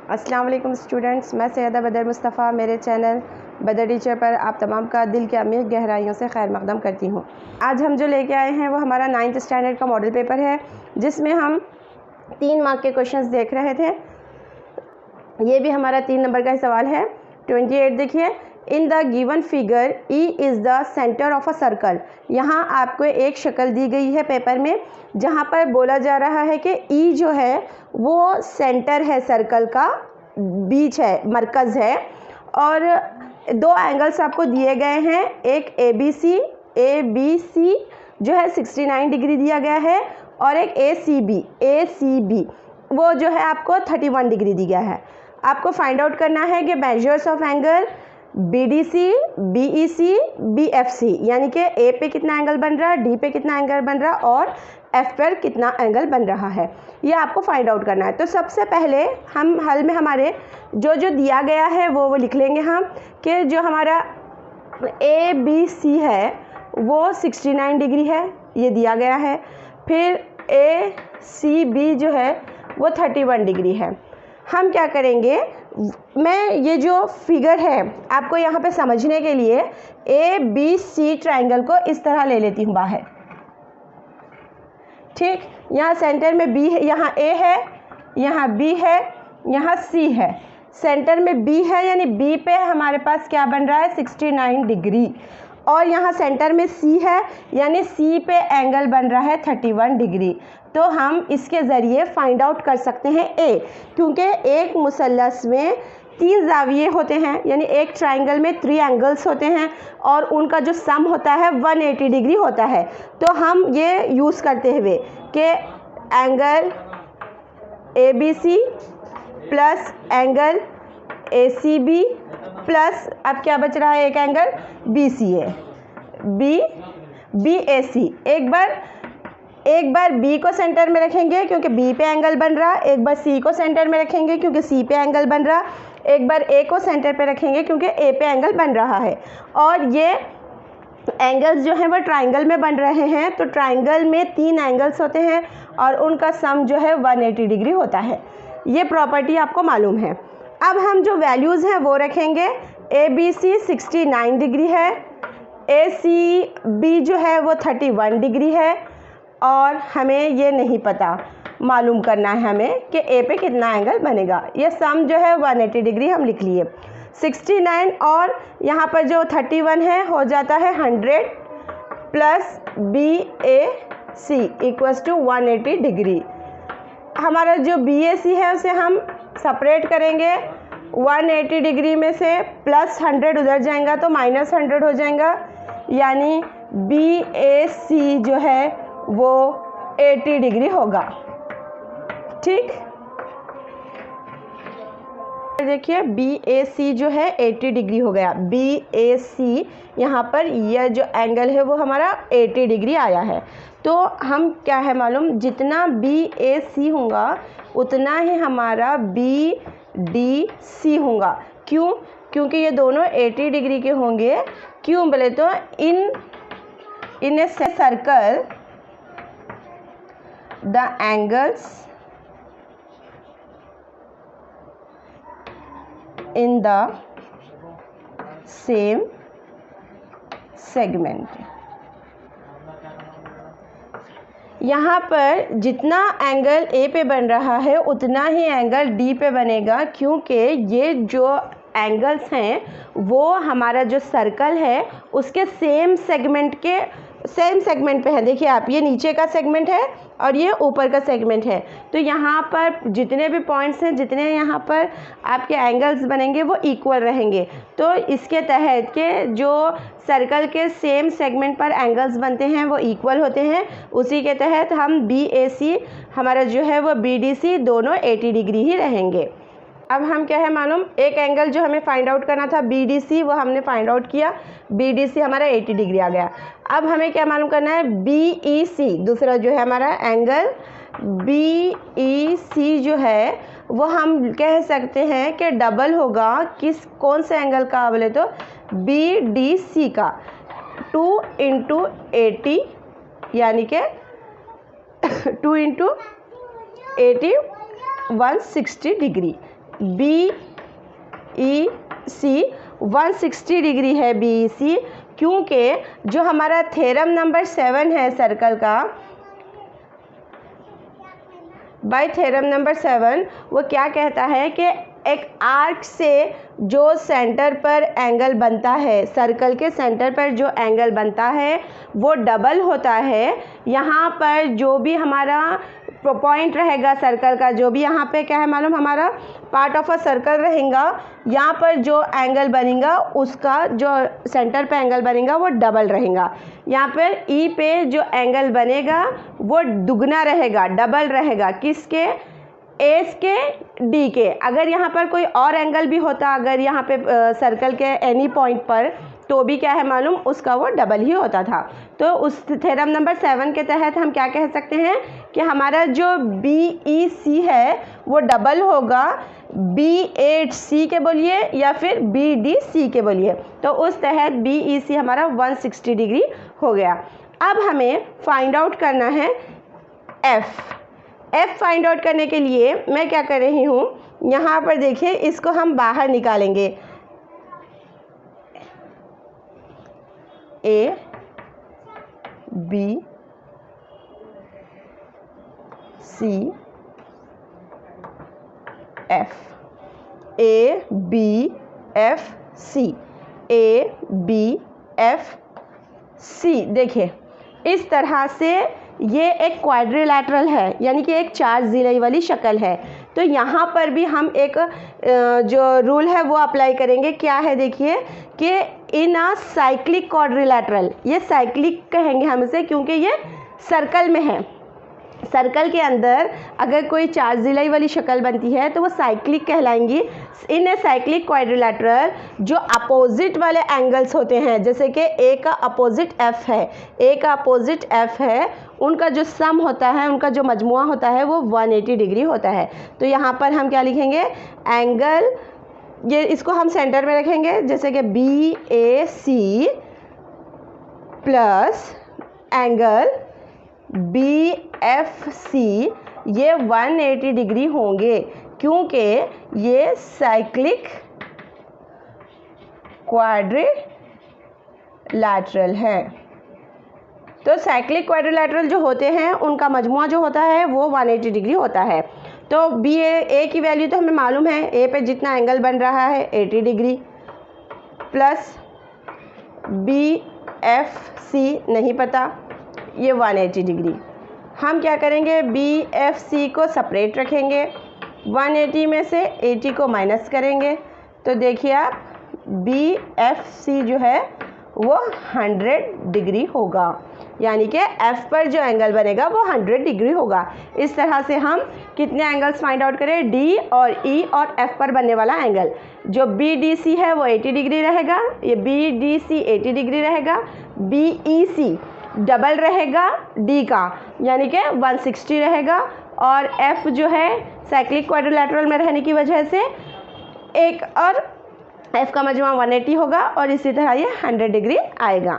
अस्सलाम वालेकुम स्टूडेंट्स, मैं सैयदा बदर मुस्तफ़ा मेरे चैनल बदर टीचर पर आप तमाम का दिल के अमीर गहराइयों से खैर मकदम करती हूँ। आज हम जो लेके आए हैं वो हमारा 9th स्टैंडर्ड का मॉडल पेपर है, जिसमें हम 3 मार्क के क्वेश्चंस देख रहे थे। ये भी हमारा 3 नंबर का सवाल है। 28 देखिए, in the given figure E is the centre of a circle. यहाँ आपको एक शक्ल दी गई है पेपर में, जहाँ पर बोला जा रहा है कि ई जो है वो सेंटर है, सर्कल का बीच है, मरकज़ है, और 2 एंगल्स आपको दिए गए हैं। एक ए बी सी जो है 69 डिग्री दिया गया है, और एक ए सी बी वो जो है आपको 31 डिग्री दिया है। आपको फाइंड आउट करना है कि measures of angle BDC, BEC, BFC, यानी कि ए पे कितना एंगल बन रहा है, डी पे कितना एंगल बन रहा है, और एफ पर कितना एंगल बन रहा है, ये आपको फाइंड आउट करना है। तो सबसे पहले हम हल में हमारे जो दिया गया है वो लिख लेंगे हम, कि जो हमारा ABC है वो 69 डिग्री है, ये दिया गया है। फिर ACB जो है वो 31 डिग्री है। हम क्या करेंगे, मैं ये जो फिगर है आपको यहाँ पे समझने के लिए ABC ट्रायंगल को इस तरह ले लेती हूँ बाहर। ठीक, यहाँ सेंटर में B है, यहाँ A है, यहाँ B है, यहाँ C है। सेंटर में B है, यानी B पे हमारे पास क्या बन रहा है, 69 डिग्री, और यहाँ सेंटर में C है, यानी C पे एंगल बन रहा है 31 डिग्री। तो हम इसके ज़रिए फाइंड आउट कर सकते हैं A, क्योंकि एक मुसल्लस में 3 ज़ाविये होते हैं, यानी एक ट्रायंगल में 3 एंगल्स होते हैं, और उनका जो सम होता है 180 डिग्री होता है। तो हम ये यूज़ करते हुए कि angle ABC plus angle ACB plus अब क्या बच रहा है, एक एंगल BCA BAC। एक बार B को सेंटर में रखेंगे क्योंकि B पे एंगल बन रहा, एक बार C को सेंटर में रखेंगे क्योंकि C पे एंगल बन रहा, एक बार A को सेंटर पे रखेंगे क्योंकि A पे एंगल बन रहा है। और ये एंगल्स जो हैं वो ट्रायंगल में बन रहे हैं, तो ट्रायंगल में 3 एंगल्स होते हैं और उनका सम जो है 180 डिग्री होता है। ये प्रॉपर्टी आपको मालूम है। अब हम जो वैल्यूज़ हैं वो रखेंगे। ABC 69 डिग्री है, ACB जो है वो 31 डिग्री है, और हमें ये नहीं पता, मालूम करना है हमें कि A पे कितना एंगल बनेगा। ये सम जो है 180 डिग्री हम लिख लिए। 69 और यहाँ पर जो 31 है हो जाता है 100 plus BAC equals to 180 degree. हमारा जो BAC है उसे हम सेपरेट करेंगे। 180 डिग्री में से प्लस 100 उधर जाएगा तो माइनस 100 हो जाएगा, यानी BAC जो है वो 80 डिग्री होगा। ठीक, देखिए BAC जो है 80 डिग्री हो गया। BAC यहाँ पर यह जो एंगल है वो हमारा 80 डिग्री आया है। तो हम क्या है मालूम, जितना BAC होगा उतना ही हमारा BDC होगा। क्यों? क्योंकि ये दोनों 80 डिग्री के होंगे। क्यों बोले तो in a circle the angles in the same segment। यहाँ पर जितना एंगल A पे बन रहा है उतना ही एंगल D पे बनेगा, क्योंकि ये जो एंगल्स हैं वो हमारा जो सर्कल है उसके सेम सेगमेंट पे है। देखिए आप, ये नीचे का सेगमेंट है और ये ऊपर का सेगमेंट है, तो यहाँ पर जितने भी पॉइंट्स हैं, जितने यहाँ पर आपके एंगल्स बनेंगे वो इक्वल रहेंगे। तो इसके तहत के जो सर्कल के सेम सेगमेंट पर एंगल्स बनते हैं वो इक्वल होते हैं। उसी के तहत हम BAC हमारा जो है वो BDC दोनों 80 डिग्री ही रहेंगे। अब हम क्या है मालूम, एक एंगल जो हमें फाइंड आउट करना था BDC वो हमने फाइंड आउट किया, BDC हमारा 80 डिग्री आ गया। अब हमें क्या मालूम करना है, BEC दूसरा जो है हमारा एंगल BEC जो है वो हम कह सकते हैं कि डबल होगा कौन से एंगल का, बोले तो BDC का। 2 × 80 यानी कि 2 × 80 160 डिग्री। बी ई सी 160 डिग्री है बी ई सी, क्योंकि जो हमारा थ्योरम नंबर 7 है सर्कल का, बाय थ्योरम नंबर 7 वो क्या कहता है कि एक आर्क से जो सेंटर पर एंगल बनता है, सर्कल के सेंटर पर जो एंगल बनता है वो डबल होता है। यहाँ पर जो भी हमारा पॉइंट रहेगा सर्कल का, जो भी यहाँ पे क्या है मालूम, हमारा पार्ट ऑफ अ सर्कल रहेगा, यहाँ पर जो एंगल बनेगा उसका जो सेंटर पे एंगल बनेगा वो डबल रहेगा। यहाँ पर ई पे जो एंगल बनेगा वो दुगना रहेगा, डबल रहेगा, किसके, एस के डी के। अगर यहाँ पर कोई और एंगल भी होता, अगर यहाँ पे सर्कल के एनी पॉइंट पर, तो भी क्या है मालूम, उसका वो डबल ही होता था। तो उस थ्योरम नंबर 7 के तहत हम क्या कह सकते हैं कि हमारा जो बी ई सी है वो डबल होगा बी एट सी के बोलिए या फिर बी डी सी के बोलिए। तो उस तहत बी ई सी हमारा 160 डिग्री हो गया। अब हमें फाइंड आउट करना है एफ फाइंड आउट करने के लिए मैं क्या कर रही हूँ, यहाँ पर देखिए इसको हम बाहर निकालेंगे। A B C F, A B F C, A B F C. देखिए इस तरह से ये एक क्वाड्रिलैटरल है, यानी कि एक 4 ज़िले वाली शक्ल है। तो यहाँ पर भी हम एक जो रूल है वो अप्लाई करेंगे। क्या है देखिए कि इन अ साइक्लिक क्वाड्रिलैटरल, ये साइक्लिक कहेंगे हम इसे क्योंकि ये सर्कल में है। सर्कल के अंदर अगर कोई 4 ज़िले वाली शक्ल बनती है तो वो साइक्लिक कहलाएंगी। इन ए साइक्लिक क्वाड्रिलैटरल जो अपोजिट वाले एंगल्स होते हैं, जैसे कि ए का अपोजिट एफ है, ए का अपोजिट एफ है, उनका जो सम होता है, उनका जो मजमुआ होता है वो 180 डिग्री होता है। तो यहाँ पर हम क्या लिखेंगे, एंगल, ये इसको हम सेंटर में रखेंगे, जैसे कि B A C plus angle B F C, ये 180 डिग्री होंगे क्योंकि ये साइक्लिक क्वाड्रिलैटरल है। तो साइक्लिक क्वाड्रिलैटरल जो होते हैं उनका मजमुआ जो होता है वो 180 डिग्री होता है। तो बी ए की वैल्यू तो हमें मालूम है, ए पे जितना एंगल बन रहा है 80 degree, plus B F C नहीं पता, ये 180 डिग्री। हम क्या करेंगे, बी एफ सी को सेपरेट रखेंगे, 180 में से 80 को माइनस करेंगे, तो देखिए आप बी एफ सी जो है वो 100 डिग्री होगा, यानी कि एफ पर जो एंगल बनेगा वो 100 डिग्री होगा। इस तरह से हम कितने एंगल्स फाइंड आउट करें, डी और ई और एफ पर बनने वाला एंगल। जो बी डी सी है वो 80 डिग्री रहेगा, ये बी डी सी 80 डिग्री रहेगा, बी ई सी डबल रहेगा डी का, यानी कि 160 रहेगा, और एफ जो है साइक्लिक क्वाड्रिलैटरल में रहने की वजह से एक और एफ का मजमा 180 होगा और इसी तरह ये 100 डिग्री आएगा।